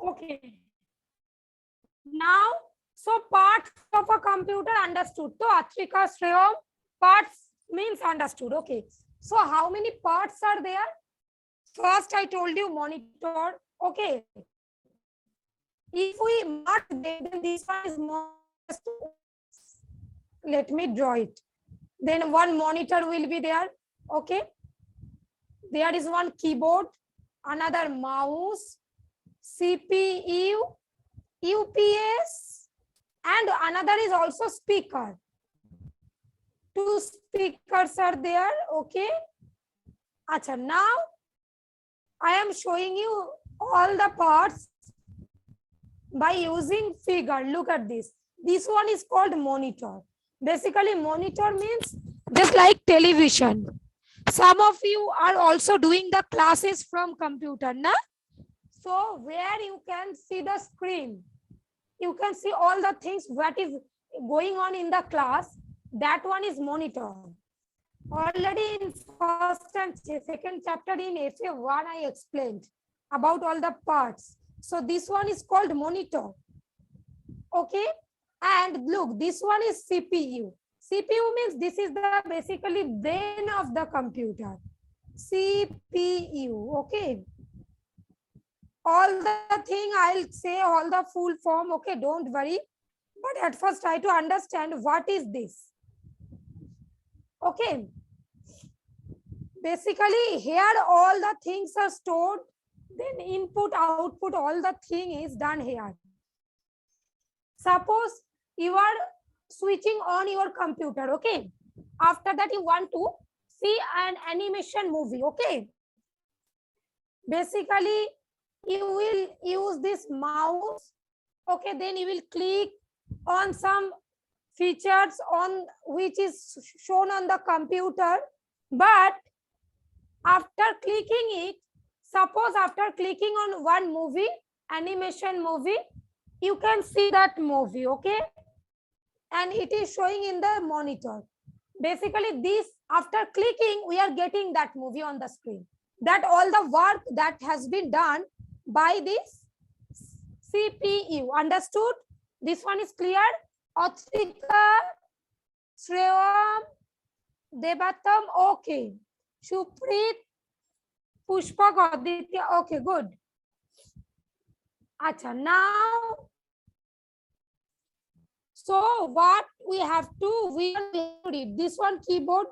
Okay. Now, so parts of a computer understood. So Atrika Shreyam, parts means understood. Okay. So how many parts are there? First, I told you monitor. Okay. If we mark them, then this one is more. Let me draw it. Then one monitor will be there. Okay. There is one keyboard, another mouse, CPU, UPS, and another is also speaker. Two speakers are there. Okay. Acha, now I am showing you all the parts by using figure. Look at this. This one is called monitor. Basically, monitor means just like television. Some of you are also doing the classes from computer, na? So where you can see the screen, you can see all the things what is going on in the class. That one is monitor. Already in first and second chapter in FA1, I explained about all the parts. So this one is called monitor. Okay. And look, this one is CPU. CPU means this is the basically brain of the computer. CPU. Okay. All the thing I'll say all the full form. Okay. Don't worry. But at first try to understand what is this. Okay. Basically here all the things are stored, then input output all the thing is done here. Suppose you are switching on your computer. Okay, after that you want to see an animation movie. Okay, basically you will use this mouse. Okay, then you will click on some features on which is shown on the computer, but after clicking it, suppose after clicking on one movie, animation movie, you can see that movie. Okay, and it is showing in the monitor. Basically this, after clicking, we are getting that movie on the screen. That all the work that has been done by this CPU. Understood? This one is clear? Atrika, Shreyam, Debatam, okay. Shuprit, Pushpak, Aditya, okay, good. Acha, now, so what we have to read this one keyboard.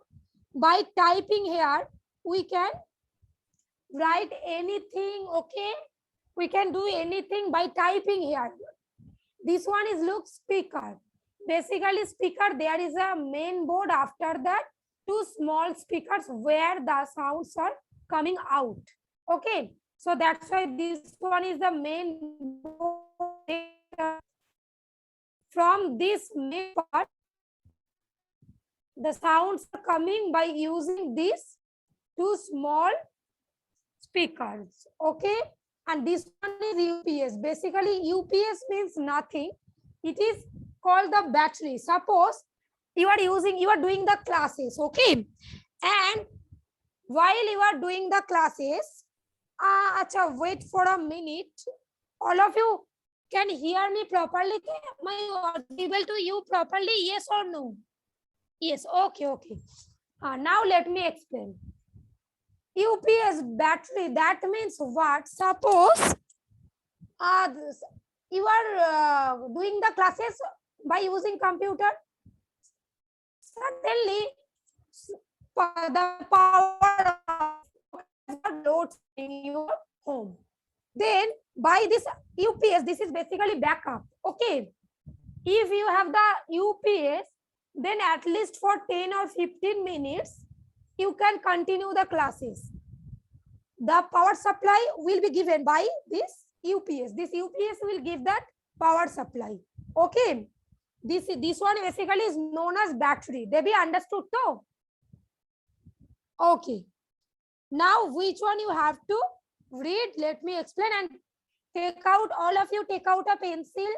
By typing here, we can write anything. Okay, we can do anything by typing here. This one is look speaker. Basically speaker, there is a main board, after that two small speakers where the sounds are coming out. Okay, so that's why this one is the main board. From this main part, the sounds are coming by using these two small speakers. Okay, and this one is UPS. Basically UPS means nothing, it is called the battery. Suppose you are doing the classes. Okay, and while you are doing the classes, acha, wait for a minute. All of you can hear me properly? Am I audible to you properly? Yes or no? Yes. Okay, okay. Now let me explain. UPS battery, that means what? Suppose you are doing the classes by using computer. Suddenly the power loads in your home. Then by this UPS, this is basically backup. Okay, if you have the UPS, then at least for 10 or 15 minutes you can continue the classes. The power supply will be given by this UPS. This UPS will give that power supply. Okay, this one basically is known as battery. They be understood too. Okay, now which one you have to read? Let me explain, and take out, all of you take out a pencil.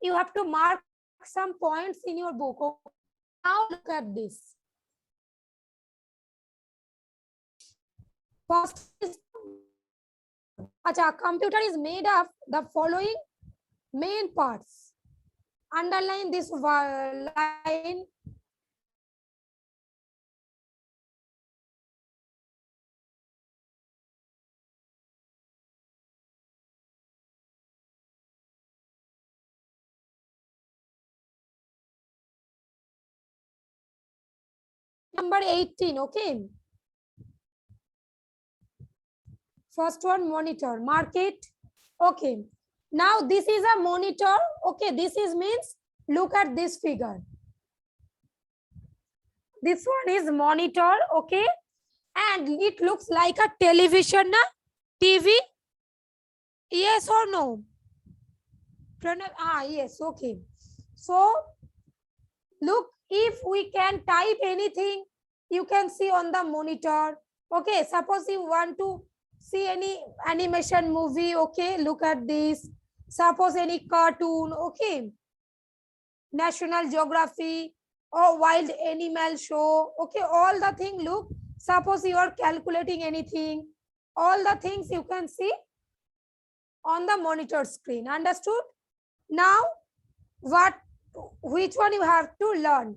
You have to mark some points in your book. Okay? Now look at this. First is Acha, computer is made of the following main parts. Underline this line. Number 18, okay. First one, monitor, mark it. Okay. Now this is a monitor. Okay, this is means, look at this figure. This one is monitor, okay. And it looks like a television, na? TV. Yes or no? Yes, okay. So look, if we can type anything, you can see on the monitor. Okay, suppose you want to see any animation movie, okay, look at this. Suppose any cartoon, okay, National Geography or wild animal show, okay, all the thing, look, suppose you are calculating anything, all the things you can see on the monitor screen. Understood? Now which one you have to learn?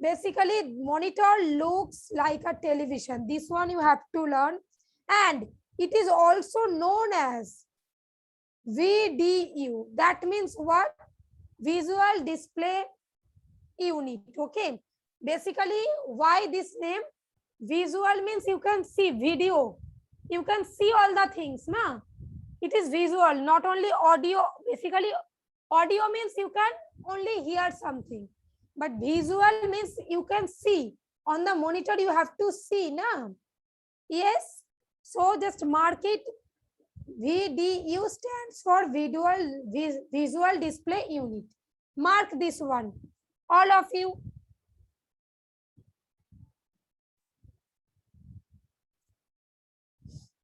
Basically, monitor looks like a television. This one you have to learn. And it is also known as VDU. That means what? Visual Display Unit. Okay. Basically, why this name? Visual means you can see video. You can see all the things. Na? It is visual, not only audio. Basically, audio means you can only hear something. But visual means you can see. On the monitor, you have to see. Na? Yes. So just mark it. VDU stands for Visual Display Unit. Mark this one. All of you.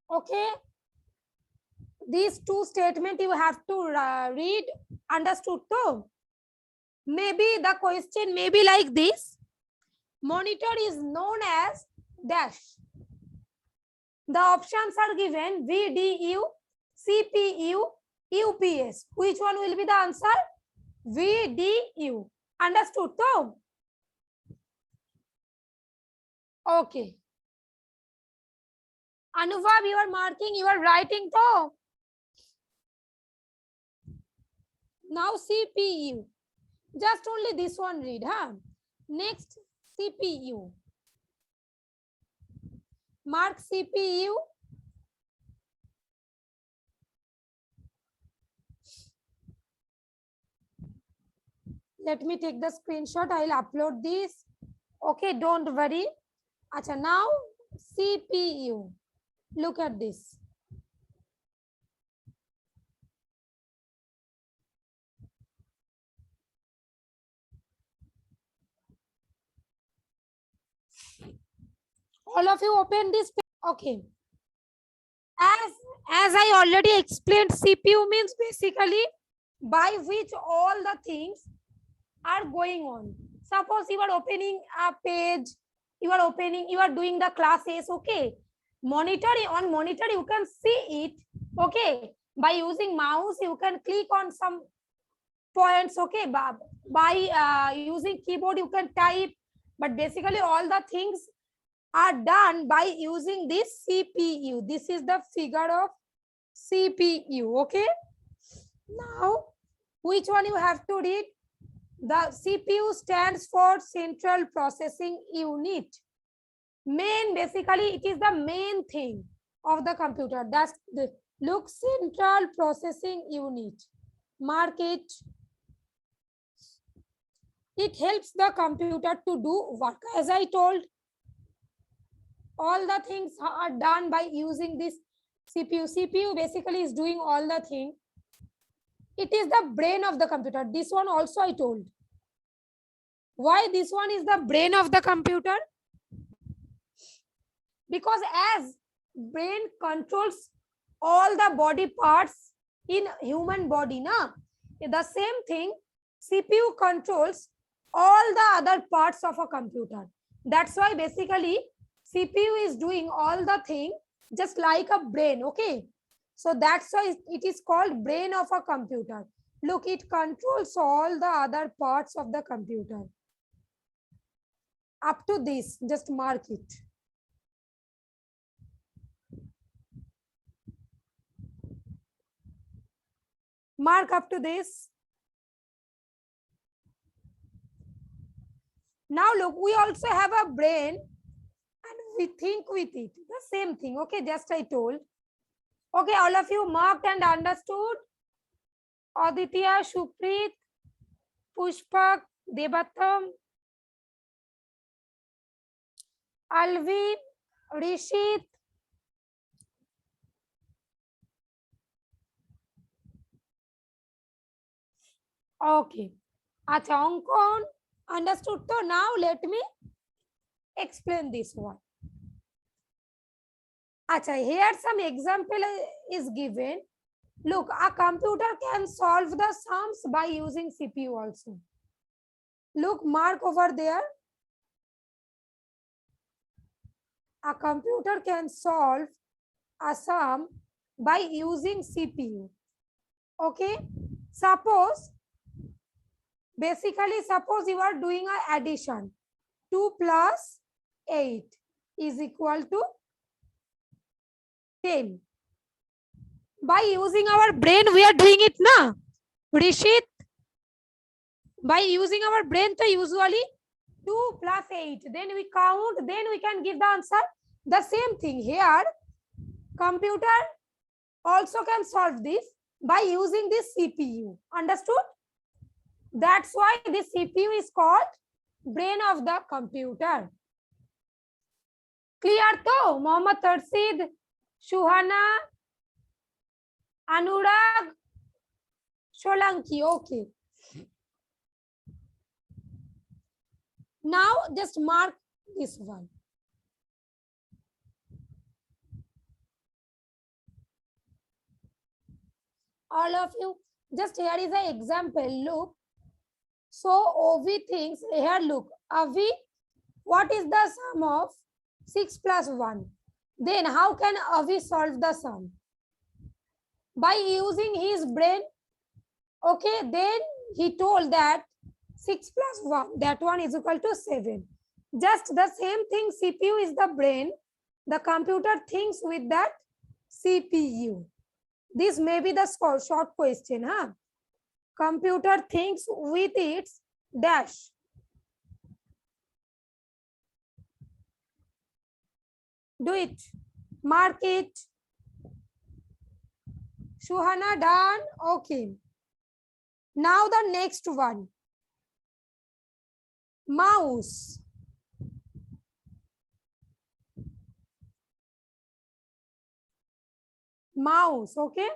Okay. These two statements you have to read. Understood too? Maybe the question may be like this. Monitor is known as dash. The options are given VDU, CPU, UPS. Which one will be the answer? VDU. Understood too? Okay. Anubhav, you are marking, you are writing too. Now CPU. Just only this one read, huh? Next, CPU. Mark CPU. Let me take the screenshot. I'll upload this. Okay, don't worry. Acha, now CPU. Look at this. All of you open this. Okay. As I already explained, CPU means basically by which all the things are going on. Suppose you are opening a page, you are doing the classes, okay. On monitor, you can see it, okay. By using mouse, you can click on some points, okay. By using keyboard, you can type, but basically all the things are done by using this CPU. This is the figure of CPU, okay. Now, which one you have to read? The CPU stands for Central Processing Unit. Main, basically, it is the main thing of the computer. That's the look, Central Processing Unit. Mark it. It helps the computer to do work. As I told, all the things are done by using this CPU. CPU basically is doing all the things. It is the brain of the computer. This one also I told. Why this one is the brain of the computer? Because as brain controls all the body parts in human body, na? The same thing, CPU controls all the other parts of a computer. That's why basically CPU is doing all the thing just like a brain, okay? So that's why it is called brain of a computer. Look, it controls all the other parts of the computer. Up to this, just mark it. Mark up to this. Now look, we also have a brain and we think with it. The same thing, okay, just I told. Okay, all of you marked and understood. Aditya, Shuprit, Pushpak, Debatam, Alvin, Rishit. Okay. Acha, Ankon, understood. So now let me explain this one. Acha, here some example is given. Look, a computer can solve the sums by using CPU also. Look, mark over there. A computer can solve a sum by using CPU. Okay. Suppose you are doing an addition. 2 plus 8 is equal to 10. By using our brain, we are doing it now. Rishit, by using our brain, to usually 2 plus 8. Then we count, then we can give the answer. The same thing here. Computer also can solve this by using this CPU. Understood? That's why this CPU is called brain of the computer. Clear to? Mohammad Tarsid, Shuhana, Anurag, Solanki. Okay. Now just mark this one. All of you, just here is an example. Look. So Ovi thinks, here look, Avi, what is the sum of 6 plus 1? Then how can Avi solve the sum? By using his brain. Okay, then he told that 6 plus 1, that one is equal to 7. Just the same thing, CPU is the brain. The computer thinks with that CPU. This may be the short question, huh? Computer thinks with its dash. Do it. Mark it. Shuhana, done. Okay. Now the next one. Mouse. Mouse, okay?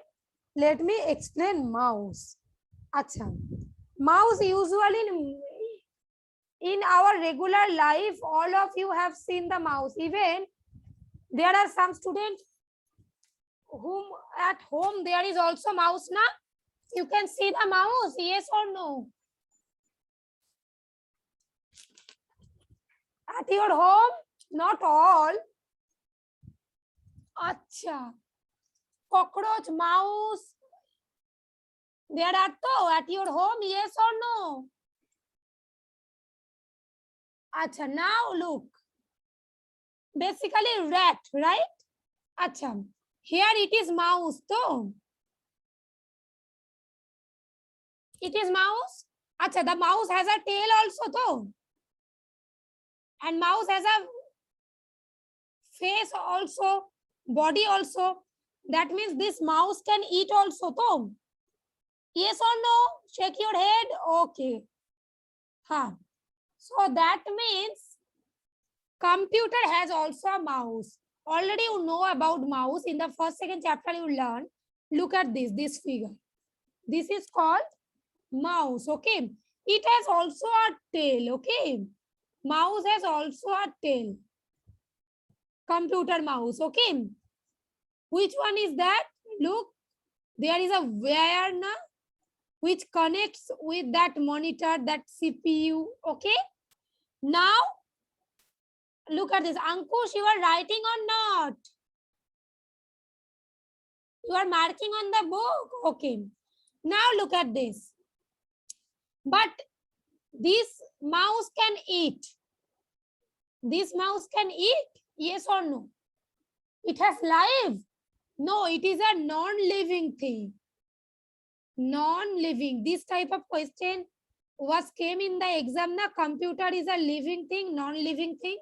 Let me explain mouse. Acha. Mouse usually in our regular life, all of you have seen the mouse. Even there are some students whom at home there is also mouse, na? You can see the mouse, yes or no? At your home, not all. Acha. Cockroach, mouse. There are two at your home, yes or no? Acha, now look. Basically rat, right? Acha. Here it is mouse, though. It is mouse. Acha, the mouse has a tail also, though. And mouse has a face also, body also. That means this mouse can eat also, though. Yes or no? Shake your head. Okay. Huh. So that means computer has also a mouse. Already you know about mouse. In the first, second chapter you learn. Look at this figure. This is called mouse, okay? It has also a tail, okay? Mouse has also a tail. Computer mouse, okay? Which one is that? Look, there is a wire na, which connects with that monitor, that CPU, okay? Now, look at this. Ankush, you are writing or not? You are marking on the book. Okay. Now look at this. But this mouse can eat. This mouse can eat. Yes or no? It has life. No, it is a non-living thing. Non-living. This type of question came in the exam. The computer is a living thing, non-living thing.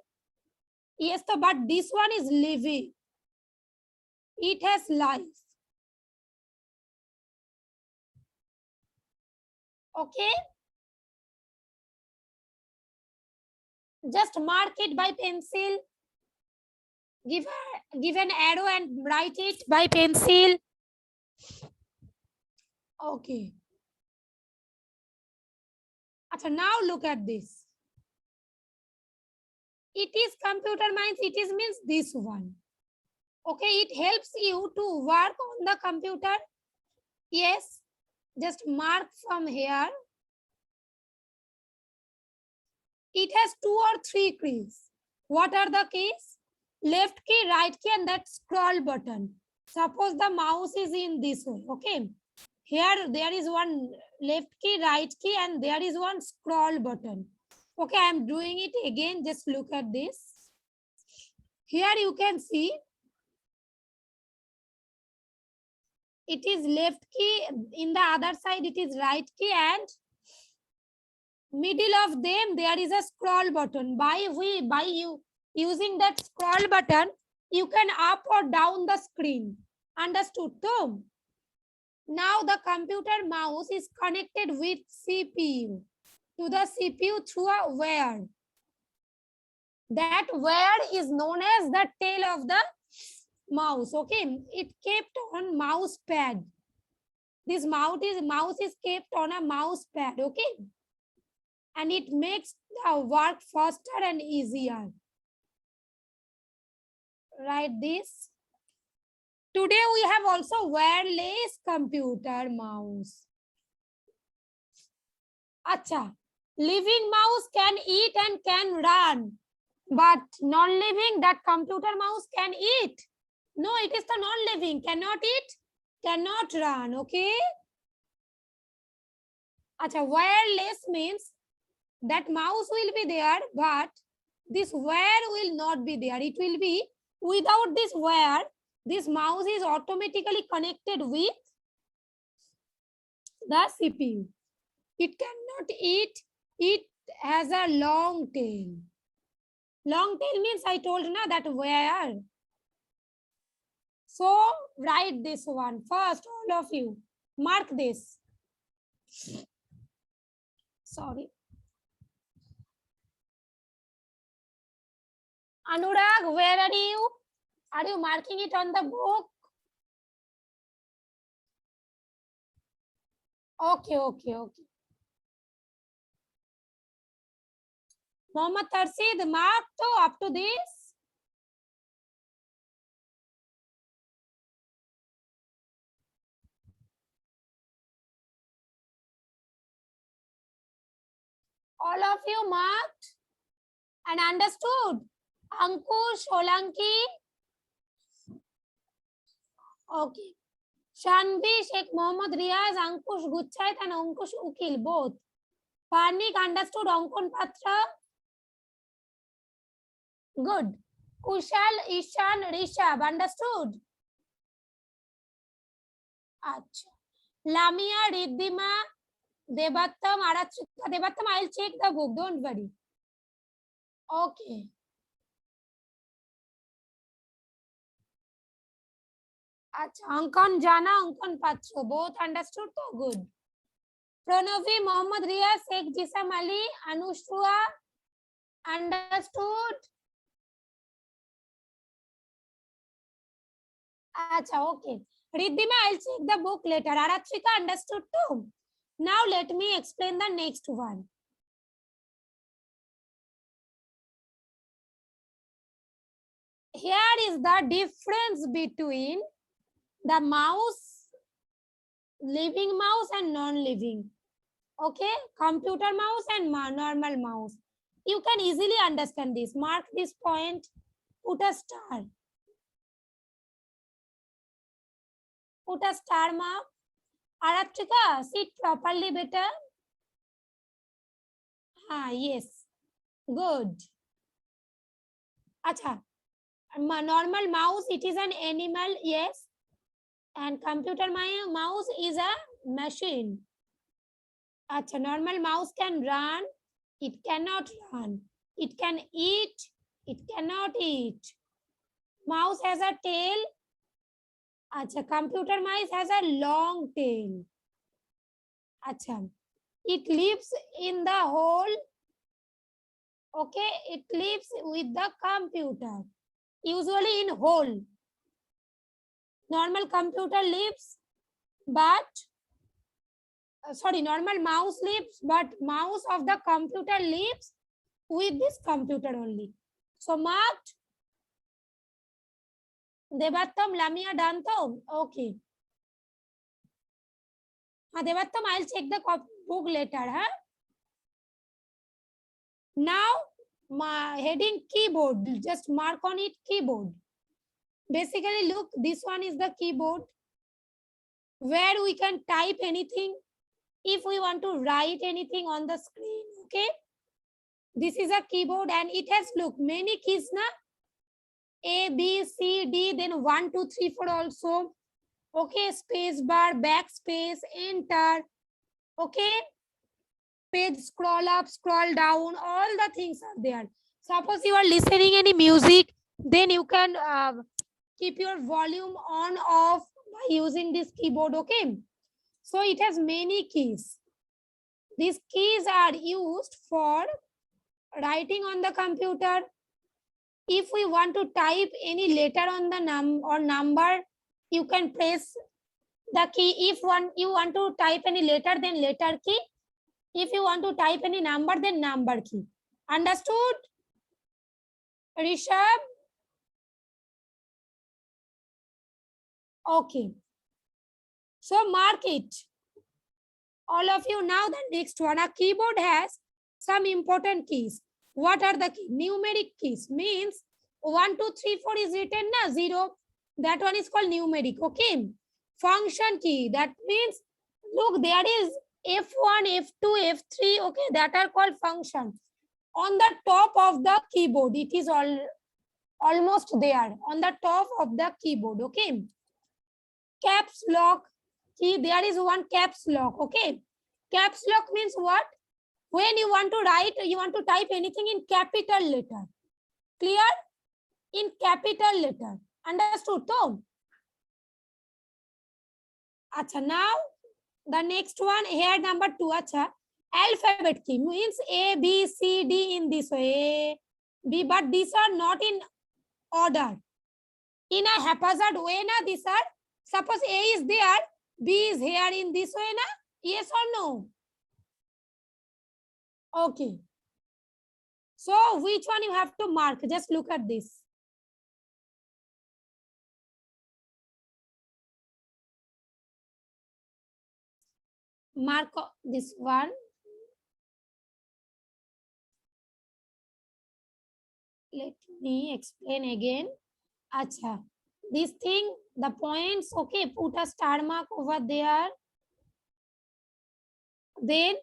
Yes, but this one is living. It has life. Okay. Just mark it by pencil. Give an arrow and write it by pencil. Okay. So now look at this. It is computer minds. It is means this one. Okay, it helps you to work on the computer. Yes, just mark from here. It has 2 or 3 keys. What are the keys? Left key, right key, and that scroll button. Suppose the mouse is in this way. Okay, here there is one left key, right key, and there is one scroll button. Okay, I am doing it again. Just look at this. Here you can see it is left key, in the other side it is right key, and middle of them there is a scroll button. By you using that scroll button, you can up or down the screen. Understood? So now the computer mouse is connected with CPU, to the CPU through a wire. That wire is known as the tail of the mouse. Okay, it kept on mouse pad. This mouse is kept on a mouse pad. Okay, and it makes the work faster and easier. Write this. Today we have also wireless computer mouse. Acha, living mouse can eat and can run, but non-living, that computer mouse can eat. No, it is the non-living. Cannot eat, cannot run. Okay. Acha, wireless means that mouse will be there, but this wire will not be there. It will be without this wire. This mouse is automatically connected with the CPU. It cannot eat. It has a long tail. Long tail means I told na that wire. So write this one first, all of you. Mark this. Sorry. Anurag, where are you? Are you marking it on the book? Okay. Mohammad Tarsid, mark to up to this. All of you marked and understood. Ankush, Olanki. Okay. Shanbi, Sheikh Mohammad Riaz, Ankush Guchait and Ankush Ukil, both. Parnik understood. Ankon Patra. Good. Kushal, Ishan, Rishabh, understood? Acha. Lamia, Riddhima, Debattam, Aratrika, Debattam, I'll check the book, don't worry. Okay. Acha. Ankan Jana, Ankan Patra, both understood? So good. Pranavi, Mohammad Riaz, Sheikh Jisam Ali, Anushua, understood? Acha, okay. Riddhima, I'll check the book later. Aratrika understood too. Now let me explain the next one. Here is the difference between the mouse, living mouse and non-living. Okay, computer mouse and normal mouse. You can easily understand this. Mark this point, put a star. put a star mark. Aratrika, sit properly better. Yes, good. Acha, normal mouse, it is an animal, yes. And computer mouse is a machine. Acha, normal mouse can run, it cannot run. It can eat, it cannot eat. Mouse has a tail. Acha, computer mouse has a long tail. Acha, it lives in the hole. Okay, it lives with the computer, usually in hole. Normal computer lives, but normal mouse lives, but mouse of the computer lives with this computer only. So marked. Devattam, Lamia done to? Okay. Devattam, I'll check the book later. Huh? Now, heading keyboard. Just mark on it keyboard. Basically, look, this one is the keyboard where we can type anything if we want to write anything on the screen. Okay. This is a keyboard and it has, look, many keys, na? A, B, C, D, then 1, 2, 3, 4 also. Okay, space bar, backspace, enter. Okay, page scroll up, scroll down, all the things are there. Suppose you are listening any music, then you can keep your volume on, off by using this keyboard. Okay, so it has many keys. These keys are used for writing on the computer. If we want to type any letter on the number, you can press the key. If you want to type any letter, then letter key. If you want to type any number, then number key. Understood? Rishabh? Okay. So mark it. All of you. Now the next one. A keyboard has some important keys. What are the keys? Numeric keys means 1, 2, 3, 4 is written na 0. That one is called numeric. Okay. Function key. That means, look, there is F1, F2, F3. Okay. That are called function. On the top of the keyboard, it is almost there. On the top of the keyboard. Okay. Caps lock key. There is one caps lock. Okay. Caps lock means what? When you want to write, you want to type anything in capital letter. Clear? In capital letter. Understood? So, acha, now the next one here, number 2. Acha, alphabet key means A, B, C, D in this way. B, but these are not in order. In a haphazard way, na, these are. Suppose A is there, B is here in this way, na? Yes or no? Okay. So which one you have to mark? Just look at this. Mark this one. Let me explain again. Acha. This thing, the points, okay, put a star mark over there. Then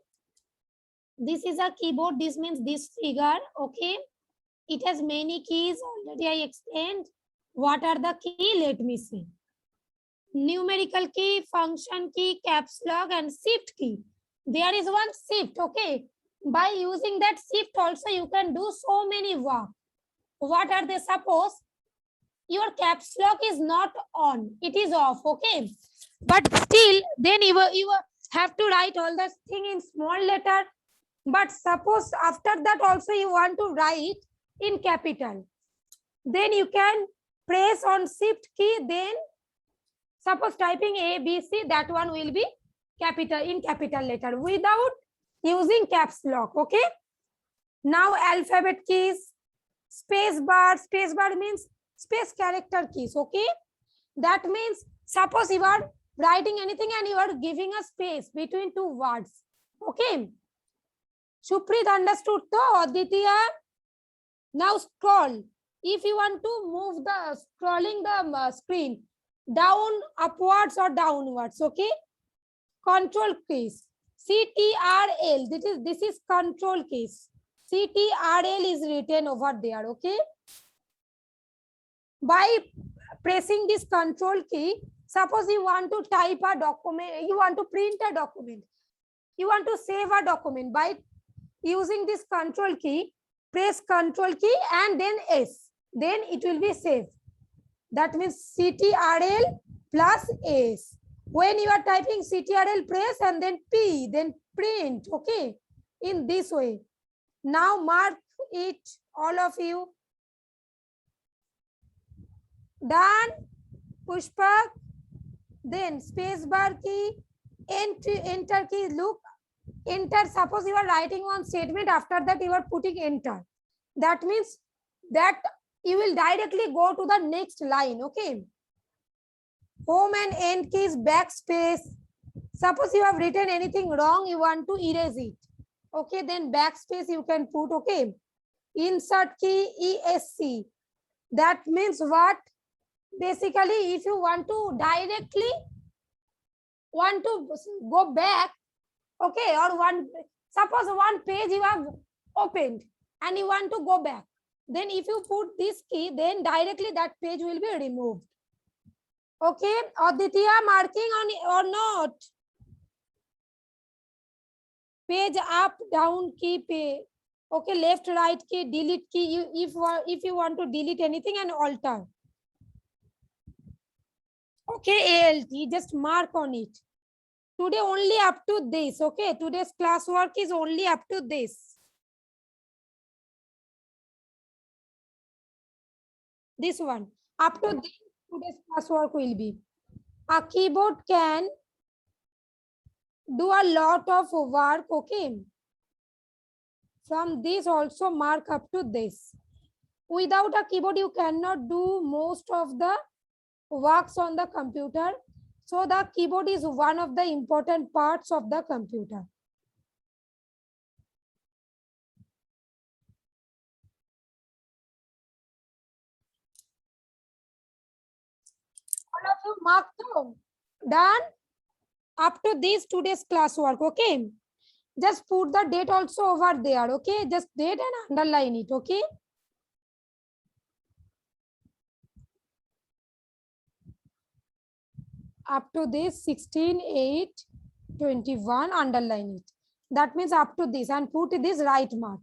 this is a keyboard. This means this figure. Okay. It has many keys. Already I explained. What are the key? Let me see. Numerical key, function key, caps lock, and shift key. There is one shift. Okay. By using that shift also, you can do so many work. What are they? Suppose your caps lock is not on. It is off. Okay. But still, then you have to write all the thing in small letter. But suppose after that also you want to write in capital. Then you can press on shift key. Then suppose typing A, B, C, that one will be capital in capital letter without using caps lock. Okay. Now alphabet keys, space bar. Space bar means space character keys. Okay. That means suppose you are writing anything and you are giving a space between two words. Okay. Shuprit understood to Aditya. Now scroll. If you want to move the scrolling the screen, down, upwards or downwards. Okay, control keys. CTRL, this is control keys. CTRL is written over there. Okay, by pressing this control key, suppose you want to type a document, you want to print a document, you want to save a document. By using this control key, press control key and then S, then it will be saved. That means CTRL plus S. When you are typing CTRL, press and then P, then print. Okay, in this way. Now mark it, all of you. Done. Pushpak. Then space bar key, enter key. Look, enter. Suppose you are writing one statement, after that you are putting enter. That means that you will directly go to the next line. Okay, home and end keys, backspace. Suppose you have written anything wrong, you want to erase it. Okay, then backspace you can put. Okay, insert key, ESC. That means what? Basically, if you want to directly go back, okay, or suppose one page you have opened and you want to go back, then if you put this key, then directly that page will be removed. Okay, Aditya, marking on or not? Page up, down key, page. Okay, left, right key, delete key. If you want to delete anything and alter. Okay, ALT, just mark on it. Today only up to this. Okay, today's classwork is only up to this. This one. Up to this, today's classwork will be. A keyboard can do a lot of work. Okay. From this also mark up to this. Without a keyboard, you cannot do most of the works on the computer. So the keyboard is one of the important parts of the computer. All of you mark down. Done. Up to this today's classwork. Okay. Just put the date also over there. Okay. Just date and underline it. Okay. Up to this 16/8/21, underline it. That means up to this and put this right mark.